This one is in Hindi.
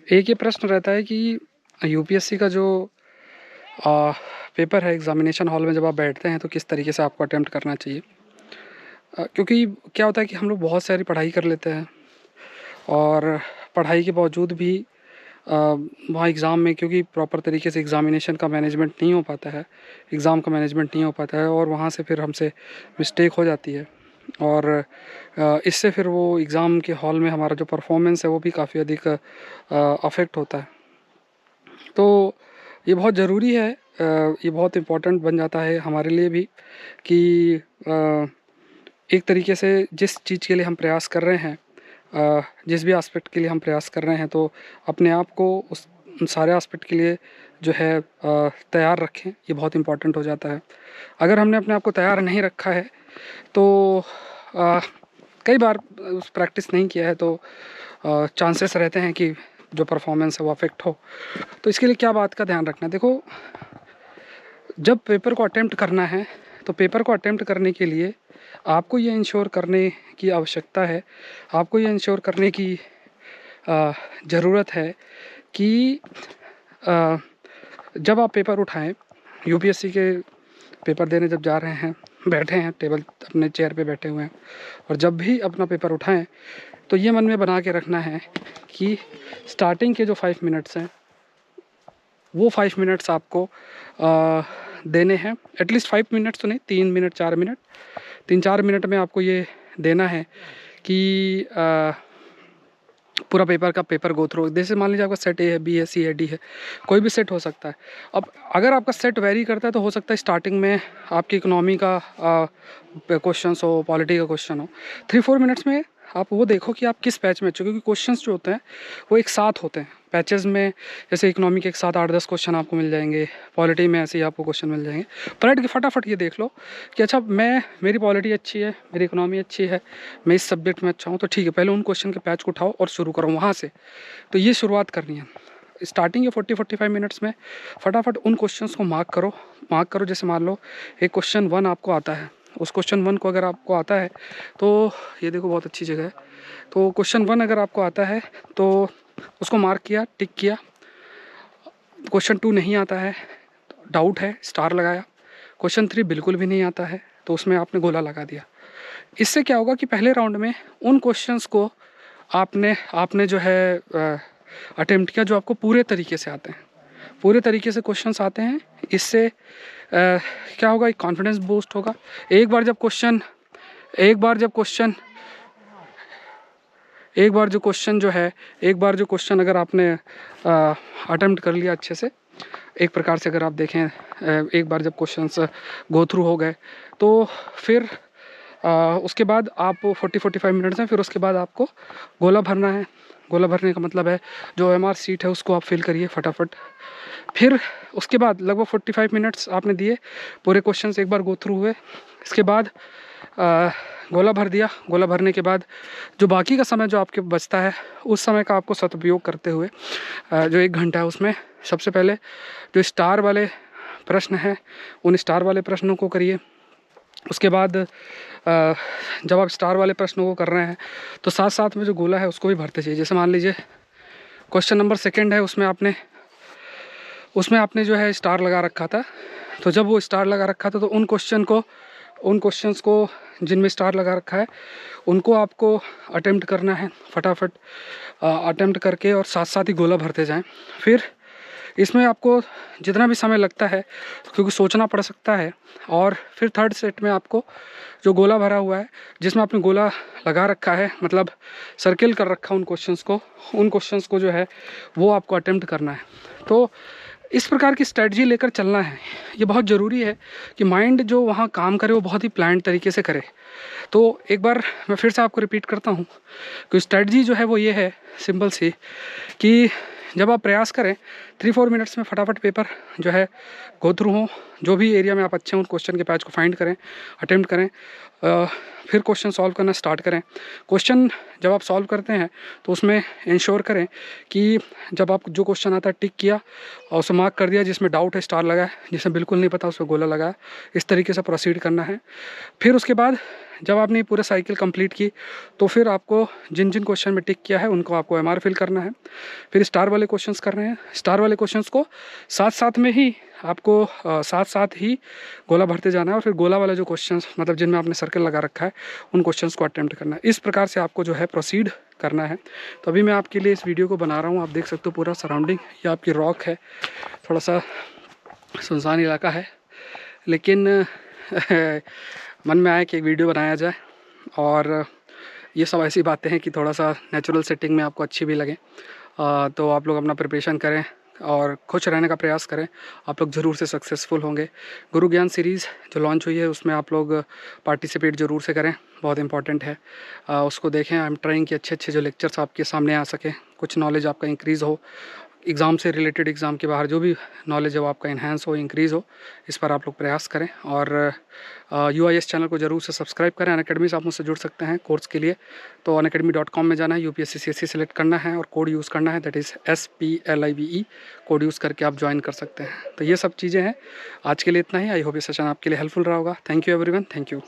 एक ये प्रश्न रहता है कि यूपीएससी का जो पेपर है एग्ज़ामिनेशन हॉल में जब आप बैठते हैं तो किस तरीके से आपको अटेम्प्ट करना चाहिए। क्योंकि क्या होता है कि हम लोग बहुत सारी पढ़ाई कर लेते हैं और पढ़ाई के बावजूद भी वहाँ एग्ज़ाम में क्योंकि प्रॉपर तरीके से एग्ज़ामिनेशन का मैनेजमेंट नहीं हो पाता है, एग्ज़ाम का मैनेजमेंट नहीं हो पाता है और वहाँ से फिर हमसे मिस्टेक हो जाती है और इससे फिर वो एग्ज़ाम के हॉल में हमारा जो परफॉर्मेंस है वो भी काफ़ी अधिक अफेक्ट होता है। तो ये बहुत ज़रूरी है, ये बहुत इम्पोर्टेंट बन जाता है हमारे लिए भी कि एक तरीके से जिस चीज़ के लिए हम प्रयास कर रहे हैं, जिस भी एस्पेक्ट के लिए हम प्रयास कर रहे हैं तो अपने आप को उस उन सारे एस्पेक्ट के लिए जो है तैयार रखें, ये बहुत इम्पोर्टेंट हो जाता है। अगर हमने अपने आप को तैयार नहीं रखा है तो अ, कई बार उस प्रैक्टिस नहीं किया है तो चांसेस रहते हैं कि जो परफॉर्मेंस है वो अफेक्ट हो। तो इसके लिए क्या बात का ध्यान रखना है, देखो जब पेपर को अटेम्प्ट करना है तो पेपर को अटेम्प्ट करने के लिए आपको ये इंश्योर करने की आवश्यकता है, आपको ये इंश्योर करने की ज़रूरत है कि अ, जब आप पेपर उठाएं, यूपीएससी के पेपर देने जब जा रहे हैं, बैठे हैं टेबल अपने चेयर पे बैठे हुए हैं और जब भी अपना पेपर उठाएं तो ये मन में बना के रखना है कि स्टार्टिंग के जो 5 मिनट्स हैं वो 5 मिनट्स आपको देने हैं। एटलीस्ट 5 मिनट्स तो नहीं, 3 मिनट 4 मिनट, 3-4 मिनट में आपको ये देना है कि पूरा पेपर का पेपर गो थ्रू। जैसे मान लीजिए आपका सेट ए है, बी है, सी है, डी है, कोई भी सेट हो सकता है। अब अगर आपका सेट वेरी करता है तो हो सकता है स्टार्टिंग में आपकी इकोनॉमी का क्वेश्चंस हो, पॉलिटी का क्वेश्चन हो, 3-4 मिनट्स में आप वो देखो कि आप किस पैच में अच्छे, क्योंकि क्वेश्चंस जो होते हैं वो एक साथ होते हैं पैचेस में। जैसे इकोनॉमी के एक साथ 8-10 क्वेश्चन आपको मिल जाएंगे, पॉलिटी में ऐसे ही आपको क्वेश्चन मिल जाएंगे। पलट के फटाफट ये देख लो कि अच्छा मेरी पॉलिटी अच्छी है, मेरी इकोनॉमी अच्छी है, मैं इस सब्जेक्ट में अच्छा हूँ, तो ठीक है पहले उन क्वेश्चन के पैच को उठाओ और शुरू करो वहाँ से। तो ये शुरुआत करनी है। स्टार्टिंग के 40-45 मिनट्स में फटाफट उन क्वेश्चंस को मार्क करो। जैसे मान लो एक क्वेश्चन 1 आपको आता है, उस क्वेश्चन 1 को अगर आपको आता है तो ये देखो बहुत अच्छी जगह है। तो क्वेश्चन 1 अगर आपको आता है तो उसको मार्क किया, टिक किया। क्वेश्चन 2 नहीं आता है, डाउट है, स्टार लगाया। क्वेश्चन 3 बिल्कुल भी नहीं आता है तो उसमें आपने गोला लगा दिया। इससे क्या होगा कि पहले राउंड में उन क्वेश्चंस को आपने जो है अटेम्प्ट किया जो आपको पूरे तरीके से आते हैं, पूरे तरीके से क्वेश्चंस आते हैं। इससे क्या होगा, एक कॉन्फिडेंस बूस्ट होगा। एक बार जब क्वेश्चन एक बार जो क्वेश्चन अगर आपने अटेम्प्ट कर लिया अच्छे से, एक प्रकार से अगर आप देखें, एक बार जब क्वेश्चंस गो थ्रू हो गए तो फिर उसके बाद आप 40-45 मिनट्स हैं, फिर उसके बाद आपको गोला भरना है। गोला भरने का मतलब है जो एमआर सीट है उसको आप फिल करिए फटाफट। फिर उसके बाद लगभग 45 मिनट्स आपने दिए, पूरे क्वेश्चंस एक बार गो थ्रू हुए। इसके बाद गोला भर दिया। गोला भरने के बाद जो बाकी का समय जो आपके बचता है उस समय का आपको सदुपयोग करते हुए जो 1 घंटा है उसमें सबसे पहले जो स्टार वाले प्रश्न हैं उन स्टार वाले प्रश्नों को करिए। उसके बाद जब आप स्टार वाले प्रश्नों को कर रहे हैं तो साथ साथ में जो गोला है उसको भी भरते चाहिए। जैसे मान लीजिए क्वेश्चन नंबर 2 है, उसमें आपने जो है स्टार लगा रखा था, तो जब वो स्टार लगा रखा था तो उन क्वेश्चंस को जिनमें स्टार लगा रखा है उनको आपको अटेम्प्ट करना है फटाफट। अटेम्प्ट करके और साथ साथ ही गोला भरते जाएं। फिर इसमें आपको जितना भी समय लगता है क्योंकि सोचना पड़ सकता है, और फिर थर्ड सेट में आपको जो गोला भरा हुआ है जिसमें आपने गोला लगा रखा है, मतलब सर्किल कर रखा उन क्वेश्चंस को जो है वो आपको अटेम्प्ट करना है। तो इस प्रकार की स्ट्रेटजी लेकर चलना है। ये बहुत ज़रूरी है कि माइंड जो वहाँ काम करे वो बहुत ही प्लान्ड तरीके से करे। तो एक बार मैं फिर से आपको रिपीट करता हूँ कि स्ट्रेटजी जो है वो ये है सिंपल सी, कि जब आप प्रयास करें 3-4 मिनट्स में फटाफट पेपर जो है गो थ्रू हो, जो भी एरिया में आप अच्छे हैं उन क्वेश्चन के पैच को फाइंड करें, अटेम्प्ट करें, फिर क्वेश्चन सॉल्व करना स्टार्ट करें। क्वेश्चन जब आप सॉल्व करते हैं तो उसमें इंश्योर करें कि जब आप जो क्वेश्चन आता है टिक किया और उसे मार्क कर दिया, जिसमें डाउट है स्टार लगाया, जिसमें बिल्कुल नहीं पता उस पर गोला लगाया। इस तरीके से प्रोसीड करना है। फिर उसके बाद जब आपने ये पूरा साइकिल कंप्लीट की तो फिर आपको जिन जिन क्वेश्चन में टिक किया है उनको आपको एमआर फिल करना है। फिर स्टार वाले क्वेश्चंस करने हैं। स्टार वाले क्वेश्चंस को साथ साथ में ही आपको साथ साथ ही गोला भरते जाना है और फिर गोला वाला जो क्वेश्चंस मतलब जिनमें आपने सर्कल लगा रखा है उन क्वेश्चंस को अटेम्प्ट करना है। इस प्रकार से आपको जो है प्रोसीड करना है। तो अभी मैं आपके लिए इस वीडियो को बना रहा हूँ। आप देख सकते हो पूरा सराउंडिंग, ये आपकी रॉक है, थोड़ा सा सुनसान इलाका है, लेकिन मन में आया कि एक वीडियो बनाया जाए और ये सब ऐसी बातें हैं कि थोड़ा सा नेचुरल सेटिंग में आपको अच्छी भी लगे। तो आप लोग अपना प्रिपरेशन करें और खुश रहने का प्रयास करें, आप लोग ज़रूर से सक्सेसफुल होंगे। गुरु ज्ञान सीरीज़ जो लॉन्च हुई है उसमें आप लोग पार्टिसिपेट ज़रूर से करें, बहुत इंपॉर्टेंट है। उसको देखें। आई एम ट्राइंग कि अच्छे अच्छे जो लेक्चर्स आपके सामने आ सकें, कुछ नॉलेज आपका इंक्रीज़ हो, एग्ज़ाम से रिलेटेड, एग्ज़ाम के बाहर जो भी नॉलेज है वो आपका इन्हांस हो, इंक्रीज़ हो, इस पर आप लोग प्रयास करें। और UIS चैनल को ज़रूर से सब्सक्राइब करें। अनअकैडमी से आप मुझसे जुड़ सकते हैं कोर्स के लिए, तो unacademy.com में जाना है, UPSC CSE सेलेक्ट करना है और कोड यूज़ करना है, that is SPLIVE। Code use करके आप ज्वाइन कर सकते हैं। तो ये सब चीज़ें हैं। आज के लिए इतना ही। आई होप ये सेशन आपके लिए हेल्पफुल रहा होगा। Thank you everyone, thank you.